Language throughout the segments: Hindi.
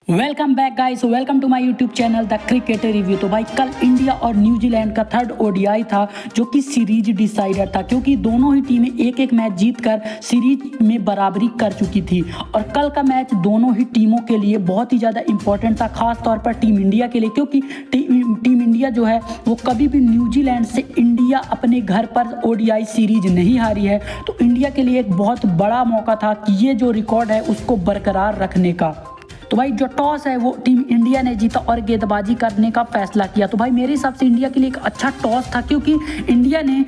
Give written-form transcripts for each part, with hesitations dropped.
Welcome back guys, welcome to my YouTube channel the cricket review. तो भाई कल इंडिया और न्यूजीलैंड का थर्ड ओडीआई था जो कि सीरीज डिसाइडर था, क्योंकि दोनों ही टीमें एक एक मैच जीतकर सीरीज में बराबरी कर चुकी थी। और कल का मैच दोनों ही टीमों के लिए बहुत ही ज़्यादा इंपॉर्टेंट था, खास तौर पर टीम इंडिया के लिए, क्योंकि टीम इंडिया जो है वो कभी भी न्यूजीलैंड से इंडिया अपने घर पर ओडीआई सीरीज नहीं हारी है। तो इंडिया के लिए एक बहुत बड़ा मौका था कि ये जो रिकॉर्ड है उसको बरकरार रखने का। तो भाई जो टॉस है वो टीम इंडिया ने जीता और गेंदबाजी करने का फैसला किया। तो भाई मेरे हिसाब से इंडिया के लिए एक अच्छा टॉस था, क्योंकि इंडिया ने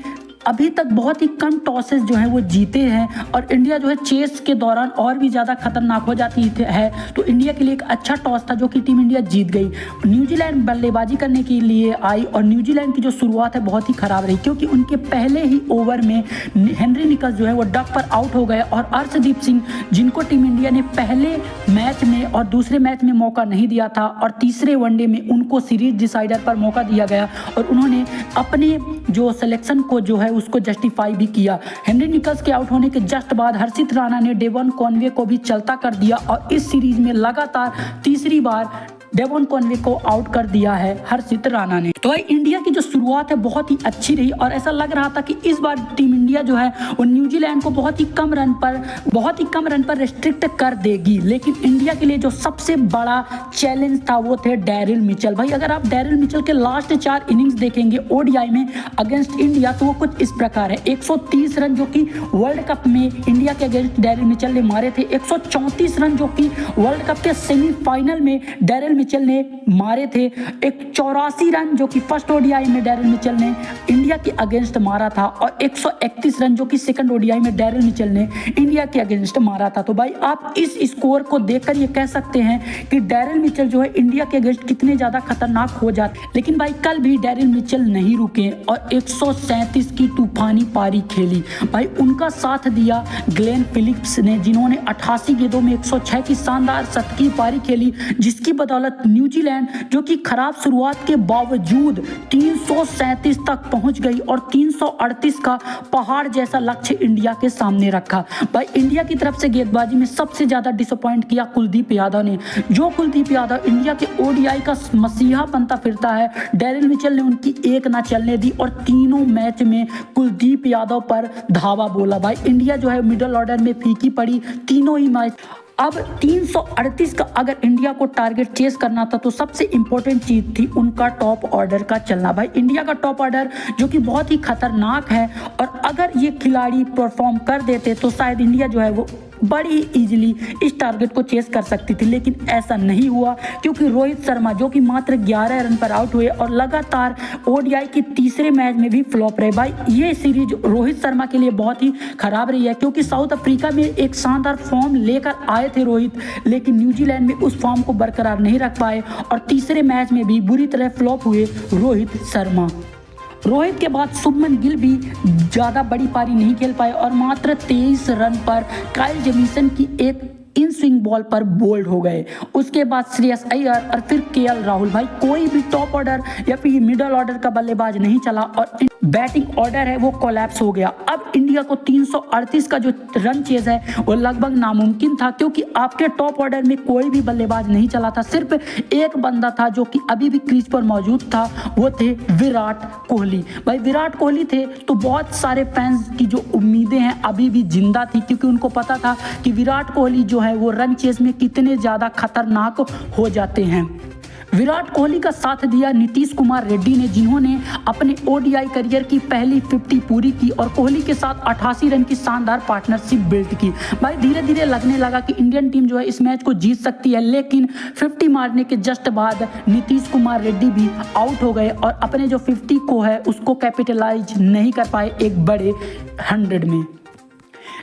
अभी तक बहुत ही कम टॉसेस जो हैं वो जीते हैं और इंडिया जो है चेस के दौरान और भी ज़्यादा खतरनाक हो जाती है। तो इंडिया के लिए एक अच्छा टॉस था जो कि टीम इंडिया जीत गई। न्यूजीलैंड बल्लेबाजी करने के लिए आई और न्यूजीलैंड की जो शुरुआत है बहुत ही ख़राब रही, क्योंकि उनके पहले ही ओवर में हेनरी निकल्स जो है वो डक पर आउट हो गए और अर्शदीप सिंह, जिनको टीम इंडिया ने पहले मैच में और दूसरे मैच में मौका नहीं दिया था और तीसरे वनडे में उनको सीरीज डिसाइडर पर मौका दिया गया और उन्होंने अपने जो सिलेक्शन को जो है उसको जस्टिफाई भी किया। हेनरी निकल्स के आउट होने के जस्ट बाद हर्षित राणा ने डेवन कॉनवे को भी चलता कर दिया और इस सीरीज में लगातार तीसरी बार डेवन कॉनवे को आउट कर दिया है हर्षित राणा ने। तो भाई इंडिया की जो शुरुआत है बहुत ही अच्छी रही और ऐसा लग रहा था कि इस बार टीम इंडिया जो है वो न्यूजीलैंड को बहुत ही कम रन पर रिस्ट्रिक्ट कर देगी। लेकिन इंडिया के लिए जो सबसे बड़ा चैलेंज था वो थे डैरिल मिचेल। भाई अगर आप डैरिल मिचेल के लास्ट 4 इनिंग्स देखेंगे ओडीआई में अगेंस्ट इंडिया, तो वो कुछ इस प्रकार है। 130 रन जो कि वर्ल्ड कप में इंडिया के अगेंस्ट डैरिल मिचेल ने मारे थे, 134 रन जो कि वर्ल्ड कप के सेमीफाइनल में डैरिल मिचेल ने मारे थे, 84 रन जो कि फर्स्ट ओडीआई में डैरिल मिचेल ने इंडिया के अगेंस्ट मारा था और 131 रन जो कि सेकंड ओडीआई में डैरिल मिचेल ने इंडिया के अगेंस्ट मारा था। तो भाई आप इस स्कोर को देखकर ये कह सकते हैं कि डैरिल मिचेल जो है इंडिया के अगेंस्ट कितने ज्यादा खतरनाक हो जाते। लेकिन भाई कल भी डैरिल मिचेल नहीं रुके और 137 की तूफानी पारी खेली। भाई उनका साथ दिया ग्लेन फिलिप्स ने, जिन्होंने 88 गेंदों में 106 की शानदार शतकीय पारी खेली, जिसकी बदौलत न्यूजीलैंड जो कि खराब शुरुआत के बावजूद 337 तक पहुंच गई और 338 का पहाड़ जैसा लक्ष्य इंडिया के सामने रखा। भाई इंडिया की तरफ से गेंदबाजी में सबसे ज्यादा डिसअपॉइंट किया कुलदीप यादव ने। जो कुलदीप यादव इंडिया के ओडीआई का मसीहा बनता फिरता है, डैरिल मिचेल ने उनकी एक ना चलने दी और तीनों मैच में कुलदीप यादव पर धावा बोला। भाई इंडिया जो है मिडिल ऑर्डर में फीकी पड़ी तीनों ही मैच। अब 338 का अगर इंडिया को टारगेट चेस करना था तो सबसे इंपॉर्टेंट चीज थी उनका टॉप ऑर्डर का चलना। भाई इंडिया का टॉप ऑर्डर जो कि बहुत ही खतरनाक है और अगर ये खिलाड़ी परफॉर्म कर देते तो शायद इंडिया जो है वो बड़ी इजीली इस टारगेट को चेस कर सकती थी। लेकिन ऐसा नहीं हुआ, क्योंकि रोहित शर्मा जो कि मात्र 11 रन पर आउट हुए और लगातार ओडीआई के तीसरे मैच में भी फ्लॉप रहे। भाई ये सीरीज रोहित शर्मा के लिए बहुत ही खराब रही है, क्योंकि साउथ अफ्रीका में एक शानदार फॉर्म लेकर आए थे रोहित, लेकिन न्यूजीलैंड में उस फॉर्म को बरकरार नहीं रख पाए और तीसरे मैच में भी बुरी तरह फ्लॉप हुए रोहित शर्मा। रोहित के बाद शुभमन गिल भी ज़्यादा बड़ी पारी नहीं खेल पाए और मात्र 23 रन पर काइल जेमिसन की एक इन स्विंग बॉल पर बोल्ड हो गए। उसके बाद श्रेयस अय्यर और फिर केएल राहुल। भाई कोई भी टॉप ऑर्डर या फिर मिडिल ऑर्डर का बल्लेबाज नहीं चला और बैटिंग ऑर्डर है वो कोलैप्स हो गया। अब इंडिया को 338 का जो रन चेज है वो लगभग नामुमकिन था, क्योंकि आपके टॉप ऑर्डर में कोई भी बल्लेबाज नहीं चला था। सिर्फ एक बंदा था जो कि अभी भी क्रीज पर मौजूद था, वो थे विराट कोहली। भाई विराट कोहली थे तो बहुत सारे फैंस की जो उम्मीदें हैं अभी भी जिंदा थी, क्योंकि उनको पता था कि विराट कोहली जो है वो रन चेस में कितने ज्यादा खतरनाक हो जाते हैं। विराट कोहली का साथ दिया नीतीश कुमार रेड्डी ने, जिन्होंने अपने ओडीआई करियर की पहली 50 पूरी की और कोहली के साथ 88 रन की शानदार पार्टनरशिप बिल्ड की। भाई धीरे धीरे लगने लगा कि इंडियन टीम जो है इस मैच को जीत सकती है, लेकिन 50 मारने के जस्ट बाद नीतीश कुमार रेड्डी भी आउट हो गए और अपने जो 50 को है उसको कैपिटलाइज नहीं कर पाए एक बड़े 100 में।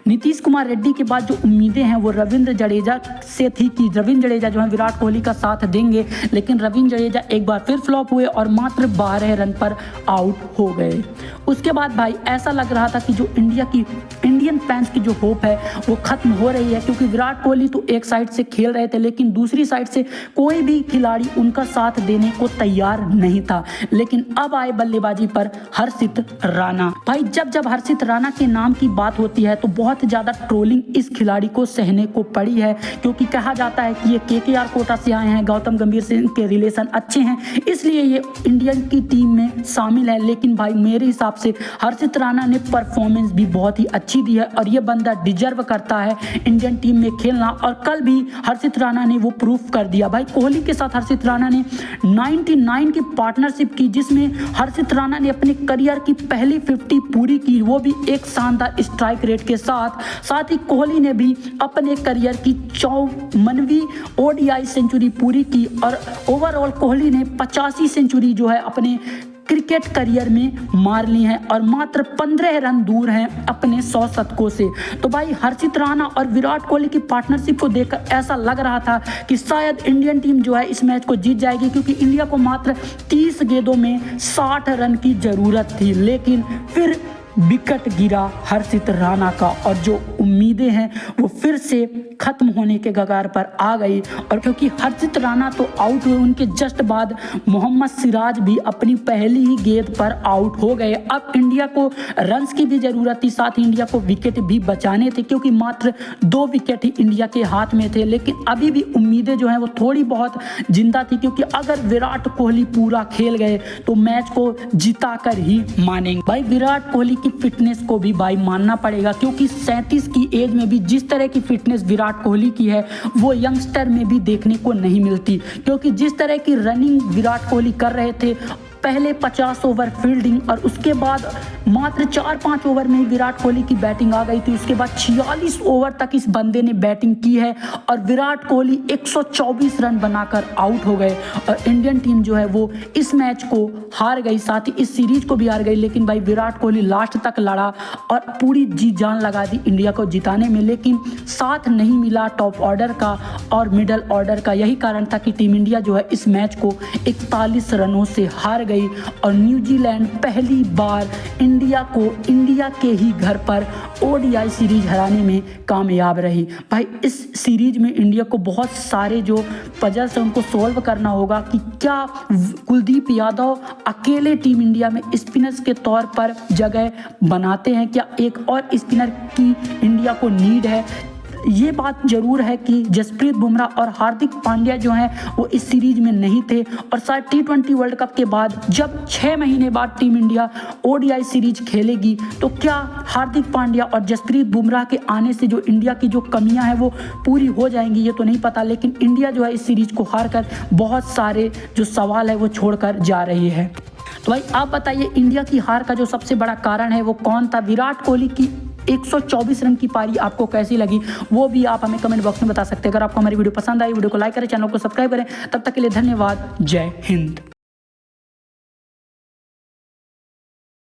नीतीश कुमार रेड्डी के बाद जो उम्मीदें हैं वो रविंद्र जडेजा से थी कि रविंद्र जडेजा जो है विराट कोहली का साथ देंगे, लेकिन रविंद्र जडेजा एक बार फिर फ्लॉप हुए और मात्र 12 रन पर आउट हो गए। उसके बाद भाई ऐसा लग रहा था कि जो इंडिया इंडियन फैंस की जो होप है वो खत्म हो रही है, क्योंकि विराट कोहली तो एक साइड से खेल रहे थे लेकिन दूसरी साइड से कोई भी खिलाड़ी उनका साथ देने को तैयार नहीं था। लेकिन अब आए बल्लेबाजी पर हर्षित राणा। भाई जब हर्षित राणा के नाम की बात होती है तो बहुत ज्यादा ट्रोलिंग इस खिलाड़ी को सहने को पड़ी है, क्योंकि कहा जाता है कि ये केकेआर कोटा से आए हैं, गौतम गंभीर से इनके रिलेशन अच्छे हैं, इसलिए ये इंडियन की टीम में शामिल है। लेकिन भाई मेरे हिसाब से हर्षित राणा ने परफॉर्मेंस भी बहुत ही अच्छी दी है और ये बंदा डिजर्व करता है इंडियन टीम में खेलना, और कल भी हर्षित राणा ने वो प्रूफ कर दिया। भाई कोहली के साथ हर्षित राणा ने 99 की पार्टनरशिप की, जिसमें हर्षित राणा ने अपने करियर की पहली 50 पूरी की, वो भी एक शानदार स्ट्राइक रेट के साथ ही कोहली ने भी अपने करियर की 54वीं ओडीआई सेंचुरी पूरी की और ओवरऑल कोहली ने 85 सेंचुरी जो है अपने क्रिकेट करियर में मार ली हैं और मात्र 15 रन दूर हैं अपने 100 शतकों से। तो भाई हर्षित राणा और विराट कोहली की पार्टनरशिप को देखकर ऐसा लग रहा था कि शायद इंडियन टीम जो है इस मैच को जीत जाएगी, क्योंकि इंडिया को मात्र 30 गेंदों में 60 रन की जरूरत थी। लेकिन फिर विकेट गिरा हर्षित राणा का और जो उम्मीदें हैं वो फिर से खत्म होने के कगार पर आ गई। और क्योंकि हर्षित राणा तो आउट हुए, उनके जस्ट बाद मोहम्मद सिराज भी अपनी पहली ही गेंद पर आउट हो गए। अब इंडिया को रन्स की भी जरूरत थी, साथ ही इंडिया को विकेट भी बचाने थे, क्योंकि मात्र 2 विकेट ही इंडिया के हाथ में थे। लेकिन अभी भी उम्मीदें जो हैं वो थोड़ी बहुत जिंदा थी, क्योंकि अगर विराट कोहली पूरा खेल गए तो मैच को जिता कर ही मानेंगे। भाई विराट कोहली की फिटनेस को भी भाई मानना पड़ेगा, क्योंकि 37 की एज में भी जिस तरह की फिटनेस विराट कोहली की है वो यंगस्टर में भी देखने को नहीं मिलती। क्योंकि जिस तरह की रनिंग विराट कोहली कर रहे थे, पहले 50 ओवर फील्डिंग और उसके बाद मात्र 4-5 ओवर में ही विराट कोहली की बैटिंग आ गई थी। उसके बाद 46 ओवर तक इस बंदे ने बैटिंग की है और विराट कोहली 124 रन बनाकर आउट हो गए और इंडियन टीम जो है वो इस मैच को हार गई, साथ ही इस सीरीज को भी हार गई। लेकिन भाई विराट कोहली लास्ट तक लड़ा और पूरी जी जान लगा दी इंडिया को जिताने में, लेकिन साथ नहीं मिला टॉप ऑर्डर का और मिडल ऑर्डर का। यही कारण था कि टीम इंडिया जो है इस मैच को 41 रनों से हार गई और न्यूजीलैंड पहली बार इंडिया के ही घर पर ओडीआई सीरीज हराने में कामयाब रही। भाई इस सीरीज में इंडिया को बहुत सारे जो पजल्स हैं उनको सॉल्व करना होगा कि क्या कुलदीप यादव अकेले टीम इंडिया में स्पिनर्स के तौर पर जगह बनाते हैं, क्या एक और स्पिनर की इंडिया को नीड है। ये बात जरूर है कि जसप्रीत बुमराह और हार्दिक पांड्या जो हैं वो इस सीरीज में नहीं थे और शायद T20 वर्ल्ड कप के बाद जब 6 महीने बाद टीम इंडिया ओडीआई सीरीज खेलेगी तो क्या हार्दिक पांड्या और जसप्रीत बुमराह के आने से जो इंडिया की जो कमियां हैं वो पूरी हो जाएंगी, ये तो नहीं पता। लेकिन इंडिया जो है इस सीरीज को हार कर बहुत सारे जो सवाल है वो छोड़कर जा रही है। तो भाई आप बताइए इंडिया की हार का जो सबसे बड़ा कारण है वो कौन था। विराट कोहली की 124 रन की पारी आपको कैसी लगी वो भी आप हमें कमेंट बॉक्स में बता सकते हैं। अगर आपको हमारी वीडियो पसंद आई, वीडियो को लाइक करें, चैनल को सब्सक्राइब करें। तब तक के लिए धन्यवाद। जय हिंद।